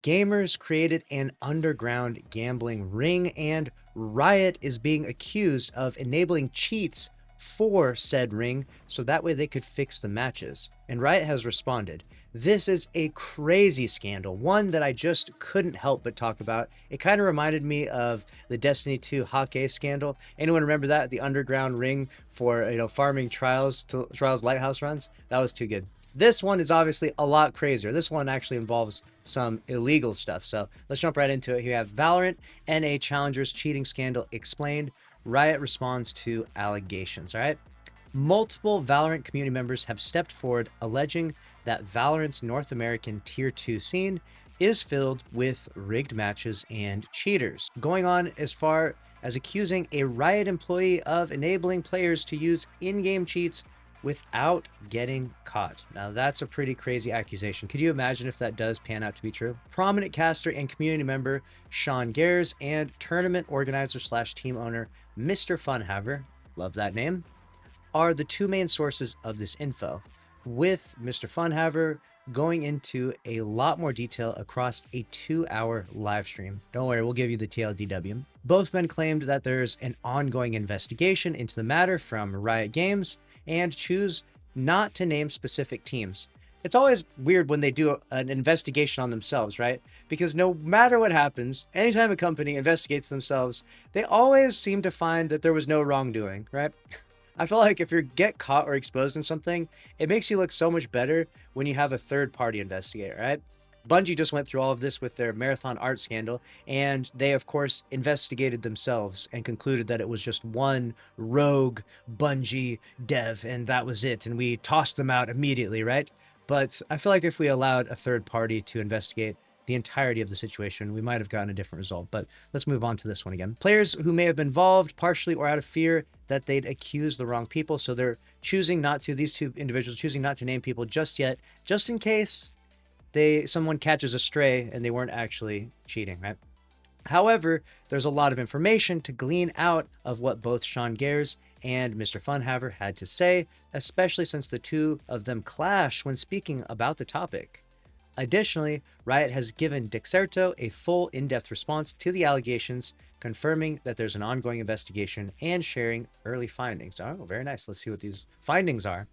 Gamers created an underground gambling ring, and Riot is being accused of enabling cheats for said ring so that way they could fix the matches. And Riot has responded. This is a crazy scandal, one that I just couldn't help but talk about. It kind of reminded me of the Destiny 2 Hawkeye scandal. Anyone remember that? The underground ring for, farming trials lighthouse runs? That was too good. This one is obviously a lot crazier. This one actually involves some illegal stuff. So let's jump right into it. Here you have Valorant NA Challengers cheating scandal explained. Riot responds to allegations. All right. Multiple Valorant community members have stepped forward alleging that Valorant's North American Tier 2 scene is filled with rigged matches and cheaters, going on as far as accusing a Riot employee of enabling players to use in-game cheats without getting caught. Now that's a pretty crazy accusation. Could you imagine if that does pan out to be true? Prominent caster and community member Sean Gares and tournament organizer / team owner Mr. Funhaver, love that name, are the two main sources of this info, with Mr. Funhaver going into a lot more detail across a 2-hour live stream. Don't worry, we'll give you the TLDW. Both men claimed that there's an ongoing investigation into the matter from Riot Games and choose not to name specific teams. It's always weird when they do an investigation on themselves, right? Because no matter what happens, anytime a company investigates themselves, they always seem to find that there was no wrongdoing, right? I feel like if you get caught or exposed in something, it makes you look so much better when you have a third-party investigator, right? Bungie just went through all of this with their marathon art scandal, and they, of course, investigated themselves and concluded that it was just one rogue Bungie dev, and that was it, and we tossed them out immediately, right? But I feel like if we allowed a third party to investigate the entirety of the situation, we might have gotten a different result. But let's move on to this one again. Players who may have been involved partially or out of fear that they'd accuse the wrong people, so they're choosing not to, these two individuals choosing not to name people just yet, just in case someone catches a stray and they weren't actually cheating, right? However, there's a lot of information to glean out of what both Sean Gares and Mr. Funhaver had to say, especially since the two of them clash when speaking about the topic. Additionally, Riot has given Dexerto a full in-depth response to the allegations, confirming that there's an ongoing investigation and sharing early findings. Oh, very nice. Let's see what these findings are.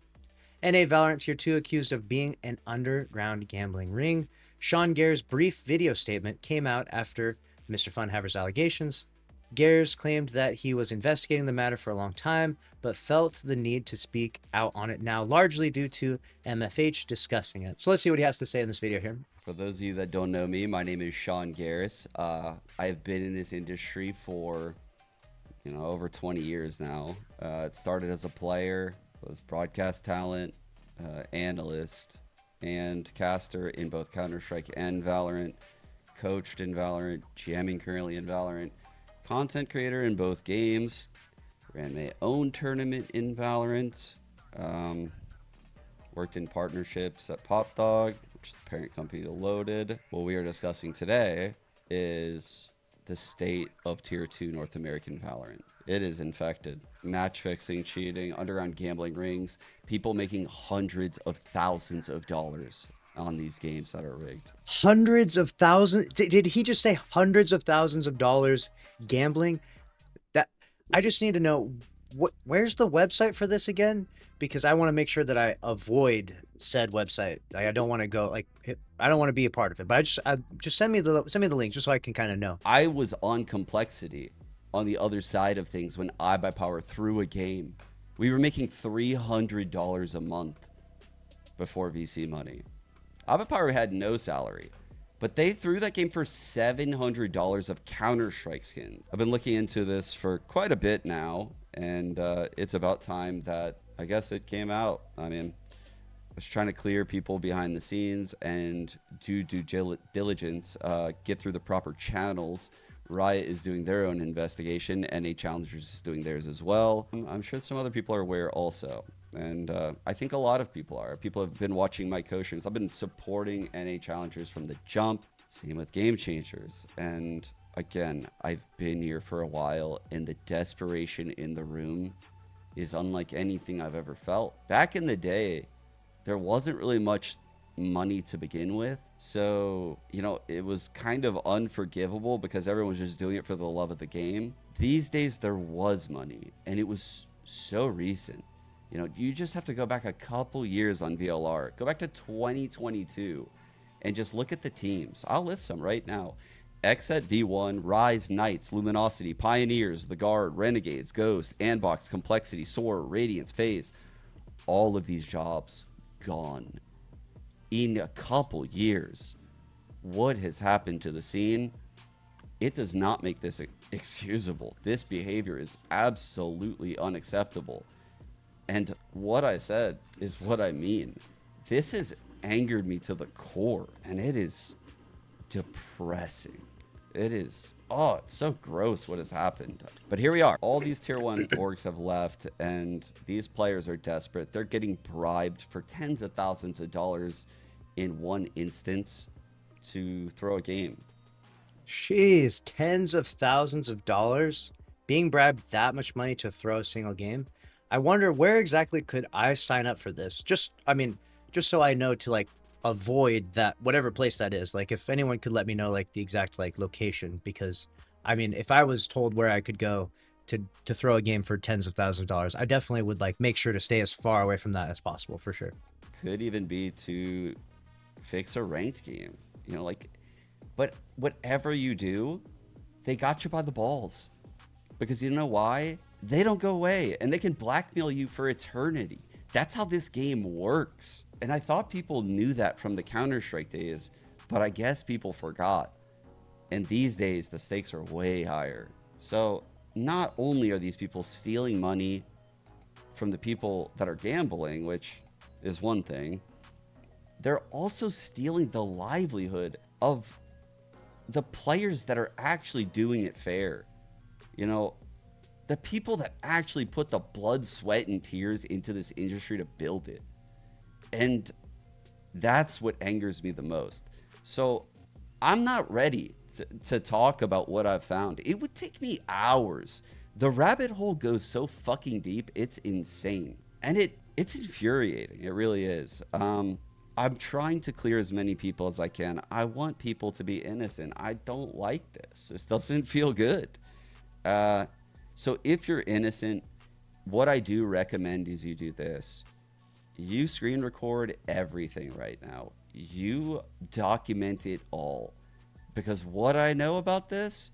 NA Valorant Tier 2 accused of being an underground gambling ring. Sean Gare's brief video statement came out after Mr. Funhaver's allegations. Gares claimed that he was investigating the matter for a long time, but felt the need to speak out on it now, largely due to MFH discussing it. So let's see what he has to say in this video here. For those of you that don't know me, my name is Sean Gares. I have been in this industry for, over 20 years now. It started as a player, was broadcast talent, analyst, and caster in both Counter-Strike and Valorant, coached in Valorant, GMing currently in Valorant, content creator in both games, ran my own tournament in Valorant, worked in partnerships at PopDog, which is the parent company to Loaded. What we are discussing today is the state of Tier 2 North American Valorant. It is infected. Match fixing, cheating, underground gambling rings, people making hundreds of thousands of dollars on these games that are rigged. Hundreds of thousands? Did he just say hundreds of thousands of dollars gambling? That I just need to know, where's the website for this again? Because I want to make sure that I avoid said website. I don't want to go I don't want to be a part of it. But just send me the link just so I can kind of know. I was on Complexity on the other side of things when iBuyPower threw a game. We were making $300 a month before VC money. iBuyPower had no salary, but they threw that game for $700 of Counter-Strike skins. I've been looking into this for quite a bit now, and it's about time that I guess it came out. I mean, I was trying to clear people behind the scenes and do due diligence, get through the proper channels. Riot is doing their own investigation. NA Challengers is doing theirs as well. I'm sure some other people are aware also. And I think a lot of people are. People have been watching my co-streams. I've been supporting NA Challengers from the jump. Same with Game Changers. And again, I've been here for a while, and the desperation in the room is unlike anything I've ever felt. Back in the day, there wasn't really much money to begin with. So, you know, it was kind of unforgivable because everyone was just doing it for the love of the game. These days, there was money, and it was so recent. You know, you just have to go back a couple years on VLR. Go back to 2022 and just look at the teams. I'll list them right now. Xset V1, Rise, Knights, Luminosity, Pioneers, The Guard, Renegades, Ghost, Andbox, Complexity, Soar, Radiance, Phase. All of these jobs gone in a couple years. What has happened to the scene? It does not make this excusable. This behavior is absolutely unacceptable. And what I said is what I mean. This has angered me to the core, and it is depressing. It is, oh, it's so gross what has happened. But here we are. All these tier 1 orgs have left, and these players are desperate. They're getting bribed for tens of thousands of dollars in one instance to throw a game. Jeez, tens of thousands of dollars? Being bribed that much money to throw a single game? I wonder where exactly could I sign up for this? Just so I know to like avoid that, whatever place that is. Like if anyone could let me know like the exact like location, because I mean, if I was told where I could go to throw a game for tens of thousands of dollars, I definitely would like make sure to stay as far away from that as possible for sure. Could even be to fix a ranked game, you know, like, but whatever you do, they got you by the balls, because you know why? They don't go away, and they can blackmail you for eternity. That's how this game works. And I thought people knew that from the Counter-Strike days, but I guess people forgot. And these days, the stakes are way higher. So not only are these people stealing money from the people that are gambling, which is one thing, they're also stealing the livelihood of the players that are actually doing it fair. You know, the people that actually put the blood, sweat, and tears into this industry to build it. And that's what angers me the most. So I'm not ready to talk about what I've found. It would take me hours. The rabbit hole goes so fucking deep, it's insane. And it's infuriating. It really is. I'm trying to clear as many people as I can. I want people to be innocent. I don't like this. This doesn't feel good. So if you're innocent, what I do recommend is you do this. You screen record everything right now. You document it all. Because what I know about this,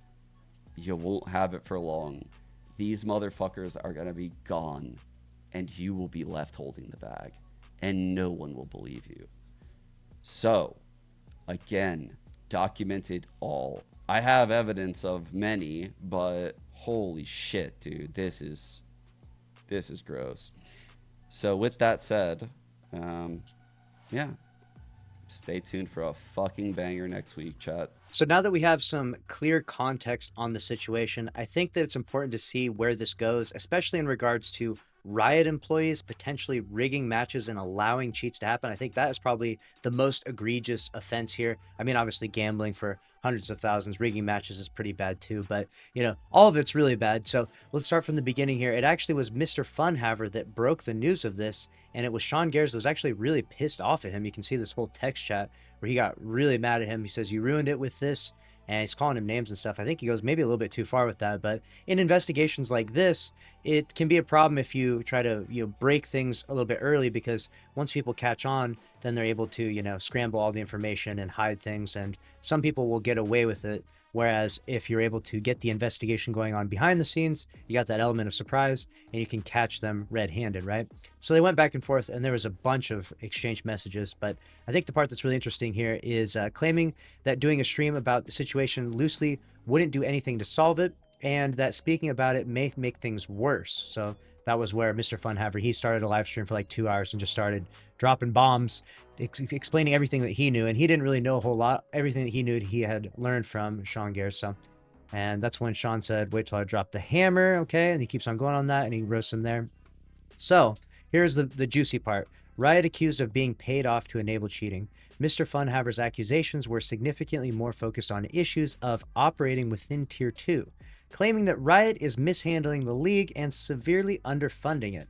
you won't have it for long. These motherfuckers are going to be gone, and you will be left holding the bag, and no one will believe you. So, again, document it all. I have evidence of many, but holy shit, dude, this is gross. So with that said, yeah, stay tuned for a fucking banger next week, chat. So now that we have some clear context on the situation, I think that it's important to see where this goes, especially in regards to Riot employees potentially rigging matches and allowing cheats to happen. I think that is probably the most egregious offense here. I mean, obviously gambling for hundreds of thousands, rigging matches is pretty bad too, but you know, all of it's really bad. So let's start from the beginning here. It actually was Mr. Funhaver that broke the news of this, and it was Sean Gares that was actually really pissed off at him. You can see this whole text chat where he got really mad at him. He says, "You ruined it with this," and he's calling him names and stuff. I think he goes maybe a little bit too far with that, but in investigations like this, it can be a problem if you try to, you know, break things a little bit early, because once people catch on, then they're able to, you know, scramble all the information and hide things, and some people will get away with it. Whereas if you're able to get the investigation going on behind the scenes, you got that element of surprise and you can catch them red-handed, right? So they went back and forth, and there was a bunch of exchange messages. But I think the part that's really interesting here is claiming that doing a stream about the situation loosely wouldn't do anything to solve it, and that speaking about it may make things worse. So that was where Mr. Funhaver, he started a live stream for like 2 hours and just started dropping bombs, explaining everything that he knew. And he didn't really know a whole lot. Everything that he knew, he had learned from Sean Gares. So, and that's when Sean said, "Wait till I drop the hammer." Okay. And he keeps on going on that, and he roasts him there. So here's the juicy part. Riot accused of being paid off to enable cheating. Mr. Funhaver's accusations were significantly more focused on issues of operating within Tier 2, claiming that Riot is mishandling the league and severely underfunding it.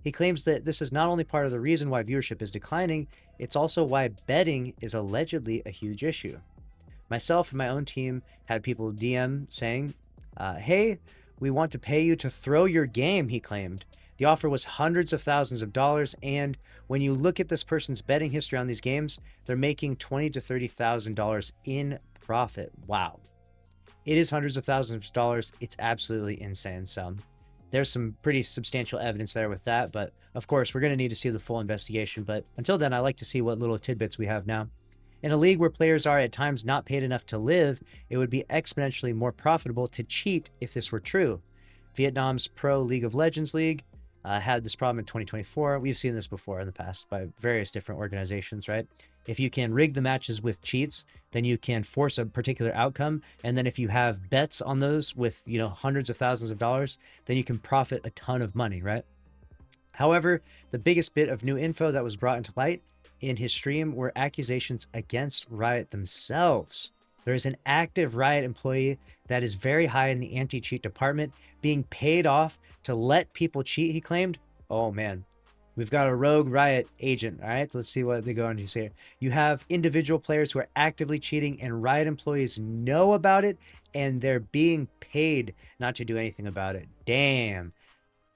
He claims that this is not only part of the reason why viewership is declining, it's also why betting is allegedly a huge issue. Myself and my own team had people DM saying, hey, we want to pay you to throw your game, he claimed. The offer was hundreds of thousands of dollars, and when you look at this person's betting history on these games, they're making $20,000 to $30,000 in profit. Wow. It is hundreds of thousands of dollars. It's absolutely insane. So there's some pretty substantial evidence there with that, but of course we're going to need to see the full investigation. But until then, I like to see what little tidbits we have now. In a league where players are at times not paid enough to live, it would be exponentially more profitable to cheat if this were true. Vietnam's Pro League of Legends League had this problem in 2024. We've seen this before in the past by various different organizations, right? If you can rig the matches with cheats, then you can force a particular outcome. And then if you have bets on those with, hundreds of thousands of dollars, then you can profit a ton of money, right? However, the biggest bit of new info that was brought into light in his stream were accusations against Riot themselves. There is an active Riot employee that is very high in the anti-cheat department being paid off to let people cheat, he claimed. Oh man, we've got a rogue Riot agent. All right, let's see what they go on to say. You have individual players who are actively cheating and Riot employees know about it and they're being paid not to do anything about it. Damn.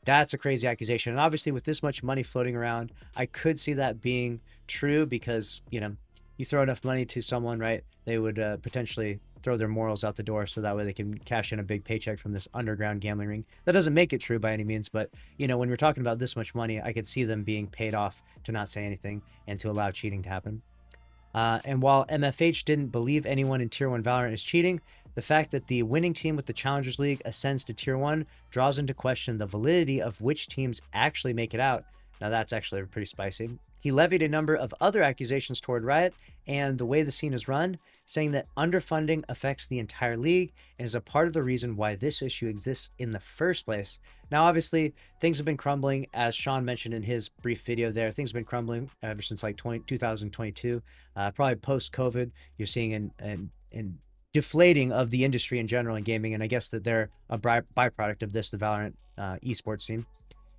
That's a crazy accusation. And obviously with this much money floating around, I could see that being true because, you throw enough money to someone, right? They would potentially throw their morals out the door so that way they can cash in a big paycheck from this underground gambling ring. That doesn't make it true by any means, but when we're talking about this much money, I could see them being paid off to not say anything and to allow cheating to happen. And while MFH didn't believe anyone in Tier 1 Valorant is cheating, the fact that the winning team with the Challengers League ascends to Tier 1 draws into question the validity of which teams actually make it out. Now that's actually pretty spicy. He levied a number of other accusations toward Riot and the way the scene is run, saying that underfunding affects the entire league and is a part of the reason why this issue exists in the first place. Now, obviously, things have been crumbling, as Sean mentioned in his brief video there. Things have been crumbling ever since like 2022, probably post-COVID. You're seeing an deflating of the industry in general in gaming, and I guess that they're a byproduct of this, the Valorant esports scene.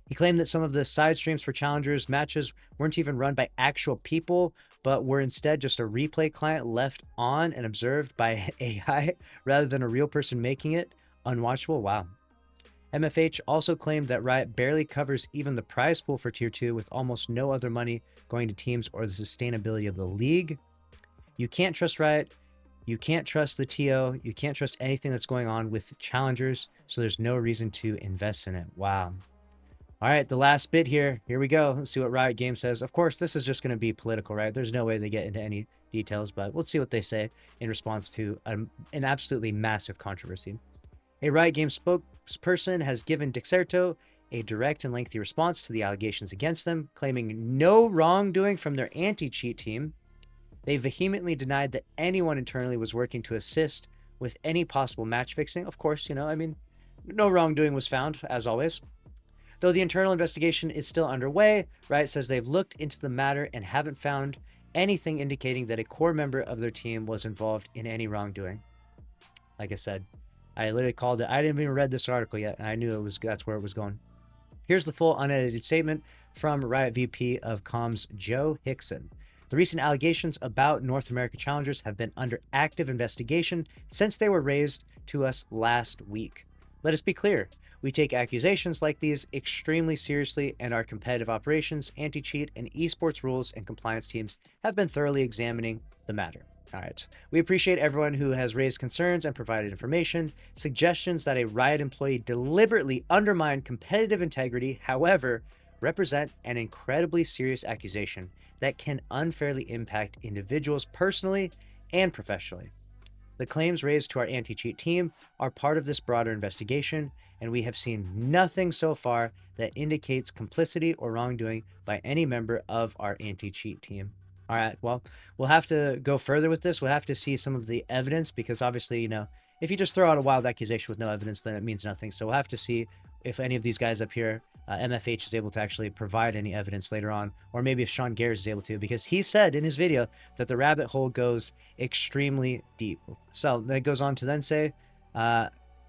He claimed that some of the side streams for Challengers matches weren't even run by actual people, but were instead just a replay client left on and observed by AI rather than a real person making it unwatchable. Wow. MFH also claimed that Riot barely covers even the prize pool for Tier 2 with almost no other money going to teams or the sustainability of the league. You can't trust Riot. You can't trust the TO. You can't trust anything that's going on with Challengers, so there's no reason to invest in it. Wow. All right, the last bit here. Here we go. Let's see what Riot Games says. Of course, this is just going to be political, right? There's no way they get into any details, but let's see what they say in response to an absolutely massive controversy. A Riot Games spokesperson has given Dexerto a direct and lengthy response to the allegations against them, claiming no wrongdoing from their anti-cheat team. They vehemently denied that anyone internally was working to assist with any possible match fixing. Of course, no wrongdoing was found, as always. Though the internal investigation is still underway, Riot says they've looked into the matter and haven't found anything indicating that a core member of their team was involved in any wrongdoing. Like I said, I literally called it. I didn't even read this article yet, and I knew that's where it was going. Here's the full unedited statement from Riot VP of Comms Joe Hickson. The recent allegations about North America Challengers have been under active investigation since they were raised to us last week. Let us be clear. We take accusations like these extremely seriously, and our competitive operations, anti-cheat, and esports rules and compliance teams have been thoroughly examining the matter. All right. We appreciate everyone who has raised concerns and provided information. Suggestions that a Riot employee deliberately undermined competitive integrity, however, represent an incredibly serious accusation that can unfairly impact individuals personally and professionally. The claims raised to our anti-cheat team are part of this broader investigation, and we have seen nothing so far that indicates complicity or wrongdoing by any member of our anti-cheat team. All right, well, we'll have to go further with this. We'll have to see some of the evidence because obviously, if you just throw out a wild accusation with no evidence, then it means nothing. So we'll have to see if any of these guys up here, MFH is able to actually provide any evidence later on, or maybe if Sean Gares is able to, because he said in his video that the rabbit hole goes extremely deep. So that goes on to then say,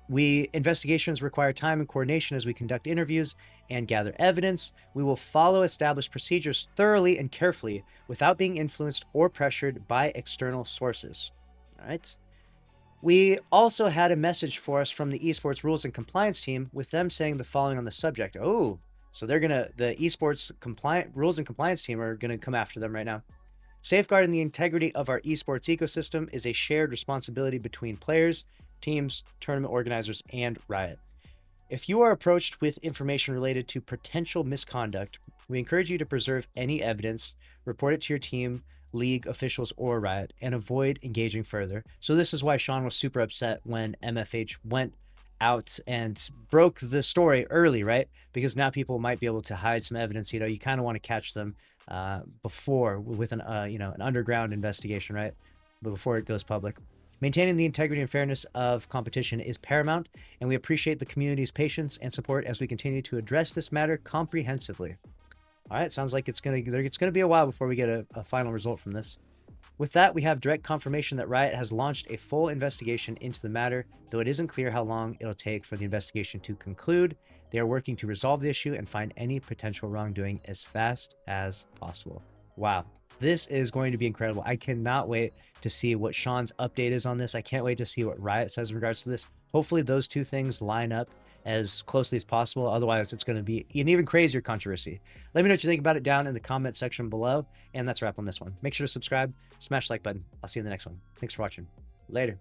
Investigations require time and coordination as we conduct interviews and gather evidence. We will follow established procedures thoroughly and carefully without being influenced or pressured by external sources. All right. We also had a message for us from the esports rules and compliance team, with them saying the following on the subject. Oh, so the esports rules and compliance team are gonna come after them right now. Safeguarding the integrity of our esports ecosystem is a shared responsibility between players, teams, tournament organizers, and Riot. If you are approached with information related to potential misconduct, we encourage you to preserve any evidence, report it to your team, league officials, or Riot, and avoid engaging further. So this is why Sean was super upset when MFH went out and broke the story early, right? Because now people might be able to hide some evidence. You know, you kind of want to catch them before with an an underground investigation, right? But before it goes public. Maintaining the integrity and fairness of competition is paramount, and we appreciate the community's patience and support as we continue to address this matter comprehensively. All right, sounds like it's gonna be a while before we get a final result from this. With that, we have direct confirmation that Riot has launched a full investigation into the matter, though it isn't clear how long it'll take for the investigation to conclude. They are working to resolve the issue and find any potential wrongdoing as fast as possible. Wow. This is going to be incredible. I cannot wait to see what Sean's update is on this. I can't wait to see what Riot says in regards to this. Hopefully those two things line up as closely as possible. Otherwise, it's going to be an even crazier controversy. Let me know what you think about it down in the comment section below. And that's a wrap on this one. Make sure to subscribe, smash the like button. I'll see you in the next one. Thanks for watching. Later.